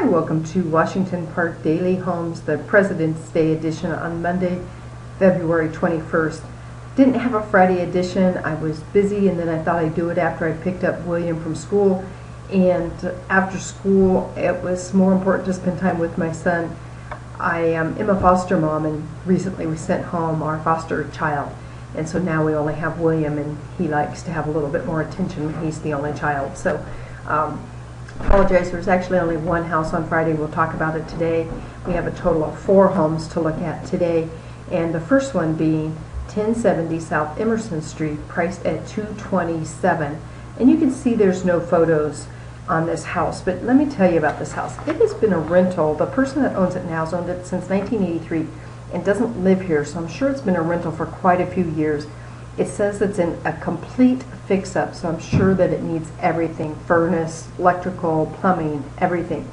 Hi, welcome to Washington Park Daily Homes, the President's Day edition on Monday, February 21st. Didn't have a Friday edition. I was busy, and then I thought I'd do it after I picked up William from school. And after school, it was more important to spend time with my son. I am a foster mom, and recently we sent home our foster child. And so now we only have William, and he likes to have a little bit more attention when he's the only child. So apologize, there's actually only one house on Friday. We'll talk about it today. We have a total of 4 homes to look at today, and the first one being 1070 South Emerson Street, priced at $227. And you can see there's no photos on this house, but let me tell you about this house. It has been a rental. The person that owns it now has owned it since 1983 and doesn't live here, so I'm sure it's been a rental for quite a few years. It says it's in a complete fix-up, so I'm sure that it needs everything: furnace, electrical, plumbing, everything.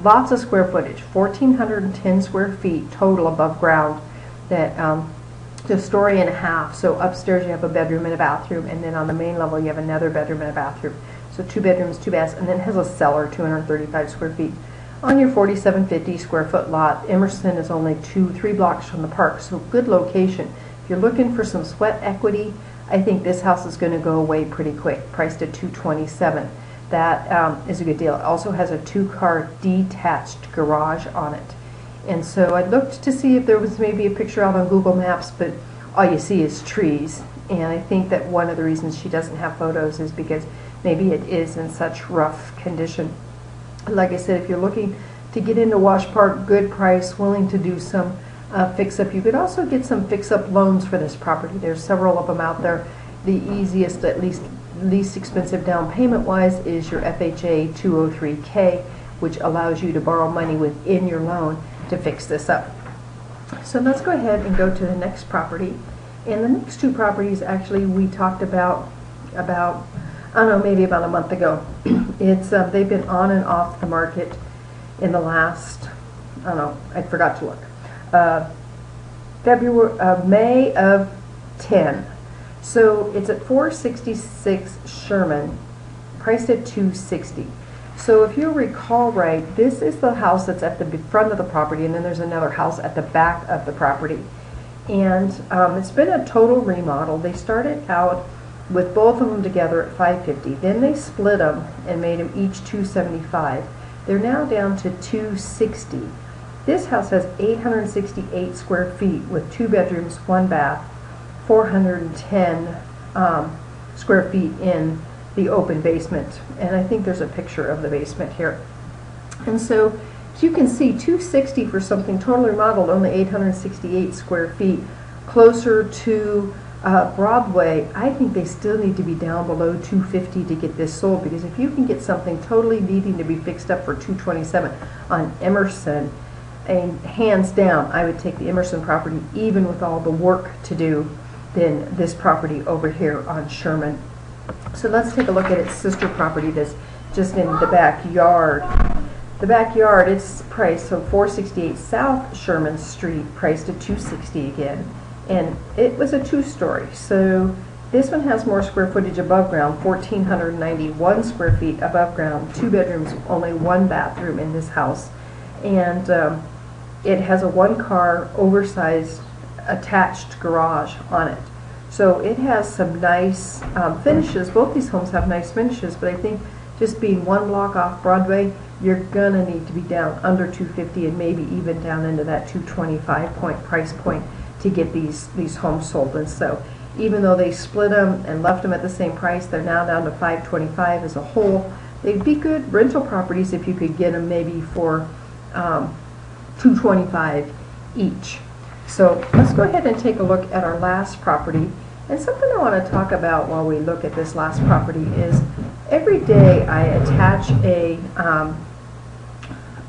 Lots of square footage, 1,410 square feet total above ground. That it's a story and a half. So upstairs you have a bedroom and a bathroom, and then on the main level you have another bedroom and a bathroom. So 2 bedrooms, 2 baths, and then it has a cellar, 235 square feet. On your 4,750 square foot lot, Emerson is only 2-3 blocks from the park, so good location. If you're looking for some sweat equity, I think this house is going to go away pretty quick, priced at $227. That is a good deal. It also has a 2-car detached garage on it. And so I looked to see if there was maybe a picture out on Google Maps, but all you see is trees. And I think that one of the reasons she doesn't have photos is because maybe it is in such rough condition. Like I said, if you're looking to get into Wash Park, good price, willing to do some fix-up. You could also get some fix-up loans for this property. There's several of them out there. The easiest, at least expensive down payment-wise, is your FHA 203K, which allows you to borrow money within your loan to fix this up. So let's go ahead and go to the next property. And the next 2 properties, actually, we talked about I don't know, maybe about a month ago. It's they've been on and off the market in the last, I don't know, I forgot to look. May of 10. So it's at 466 Sherman, priced at $260. So if you recall right, this is the house that's at the front of the property, and then there's another house at the back of the property. And it's been a total remodel. They started out with both of them together at $550. Then they split them and made them each $275. They're now down to $260. This house has 868 square feet with 2 bedrooms, 1 bath, 410 square feet in the open basement. And I think there's a picture of the basement here. And so as you can see, $260 for something totally remodeled, only 868 square feet, closer to Broadway. I think they still need to be down below $250 to get this sold, because if you can get something totally needing to be fixed up for $227 on Emerson, and hands down, I would take the Emerson property, even with all the work to do, than this property over here on Sherman. So let's take a look at its sister property that's just in the backyard. The backyard, it's priced, so 468 South Sherman Street, priced at $260 again. And it was a 2-story. So this one has more square footage above ground, 1,491 square feet above ground, 2 bedrooms, only 1 bathroom in this house. And it has a 1-car oversized attached garage on it. So it has some nice finishes. Both these homes have nice finishes, but I think just being 1 block off Broadway, you're gonna need to be down under $250 and maybe even down into that $225 price point to get these homes sold. And so even though they split them and left them at the same price, they're now down to $525 as a whole. They'd be good rental properties if you could get them maybe for $225 each. So let's go ahead and take a look at our last property. And something I want to talk about while we look at this last property is every day I attach a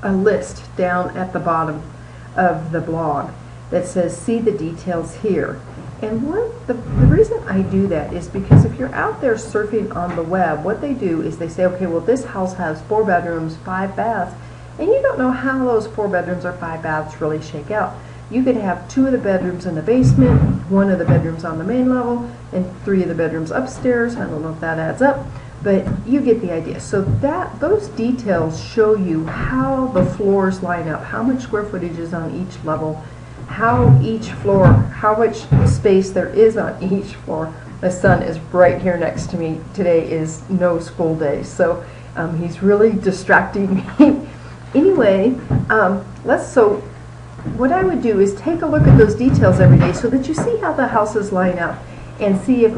list down at the bottom of the blog that says see the details here. And the reason I do that is because if you're out there surfing on the web, what they do is they say, okay, well, this house has 4 bedrooms, 5 baths, and you don't know how those 4 bedrooms or 5 baths really shake out. You could have 2 of the bedrooms in the basement, 1 of the bedrooms on the main level, and 3 of the bedrooms upstairs. I don't know if that adds up, but you get the idea. So those details show you how the floors line up, how much square footage is on each level, how each floor, how much space there is on each floor. My son is right here next to me. Today is no school day, so he's really distracting me. Anyway, so what I would do is take a look at those details every day so that you see how the houses line up and see if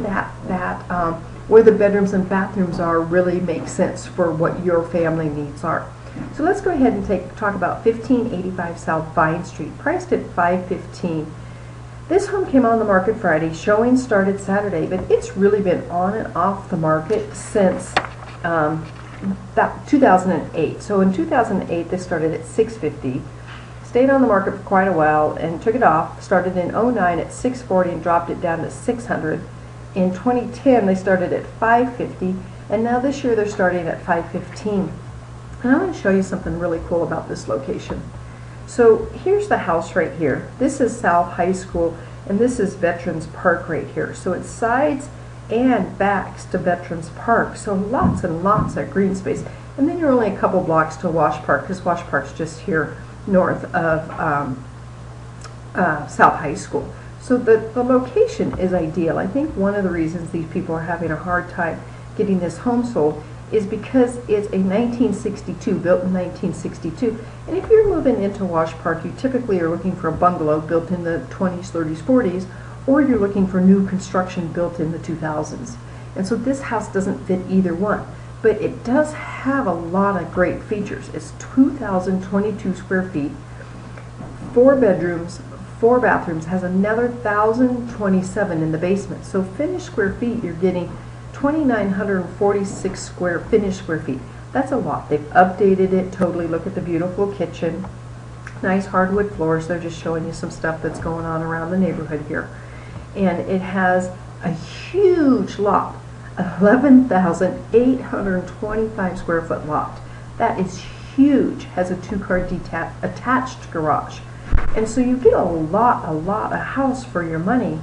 where the bedrooms and bathrooms are really makes sense for what your family needs are. So let's go ahead and talk about 1585 South Vine Street, priced at $515. This home came on the market Friday. Showing started Saturday, but it's really been on and off the market since 2008. So in 2008, this started at $650. Stayed on the market for quite a while and took it off. Started in 09 at $640 and dropped it down to $600. In 2010, they started at $550, and now this year they're starting at $515. And I want to show you something really cool about this location. So here's the house right here. This is South High School, and this is Veterans Park right here. So it's sides and backs to Veterans Park. So lots and lots of green space. And then you're only a couple blocks to Wash Park, because Wash Park's just here north of South High School. So the location is ideal. I think one of the reasons these people are having a hard time getting this home sold is because it's a 1962, built in 1962. And if you're moving into Wash Park, you typically are looking for a bungalow built in the 20s, 30s, 40s, or you're looking for new construction built in the 2000s. And so this house doesn't fit either one. But it does have a lot of great features. It's 2,022 square feet, 4 bedrooms, 4 bathrooms, has another 1,027 in the basement. So finished square feet, you're getting 2,946 finished square feet. That's a lot. They've updated it totally. Look at the beautiful kitchen. Nice hardwood floors. They're just showing you some stuff that's going on around the neighborhood here. And it has a huge lot, 11,825 square foot lot. That is huge. Has a 2-car attached garage. And so you get a lot of house for your money.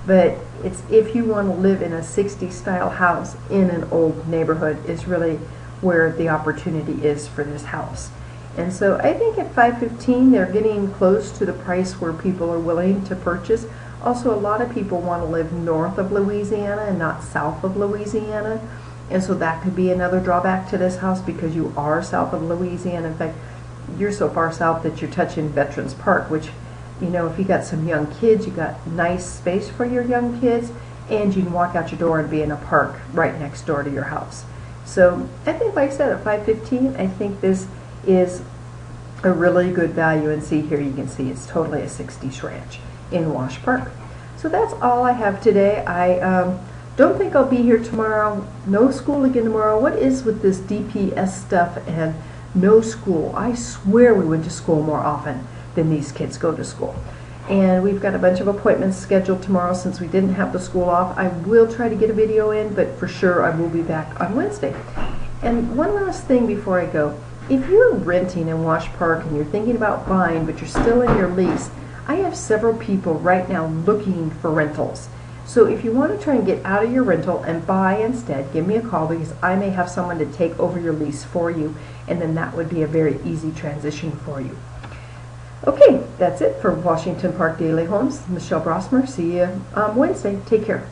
But it's if you want to live in a 60s style house in an old neighborhood is really where the opportunity is for this house. And so I think at $515 they're getting close to the price where people are willing to purchase. Also, a lot of people want to live north of Louisiana and not south of Louisiana. And so that could be another drawback to this house because you are south of Louisiana. In fact, you're so far south that you're touching Veterans Park, which, you know, if you got some young kids, you got nice space for your young kids, and you can walk out your door and be in a park right next door to your house. So I think, like I said, at $515, I think this is a really good value. And see here, you can see it's totally a 60s ranch in Wash Park. So that's all I have today. I don't think I'll be here tomorrow. No school again tomorrow. What is with this DPS stuff and no school? I swear we went to school more often than these kids go to school. And we've got a bunch of appointments scheduled tomorrow since we didn't have the school off. I will try to get a video in, but for sure I will be back on Wednesday. And one last thing before I go. If you're renting in Wash Park and you're thinking about buying, but you're still in your lease, I have several people right now looking for rentals. So if you want to try and get out of your rental and buy instead, give me a call because I may have someone to take over your lease for you, and then that would be a very easy transition for you. Okay, that's it for Washington Park Daily Homes. Michel Brossmer. See you Wednesday. Take care.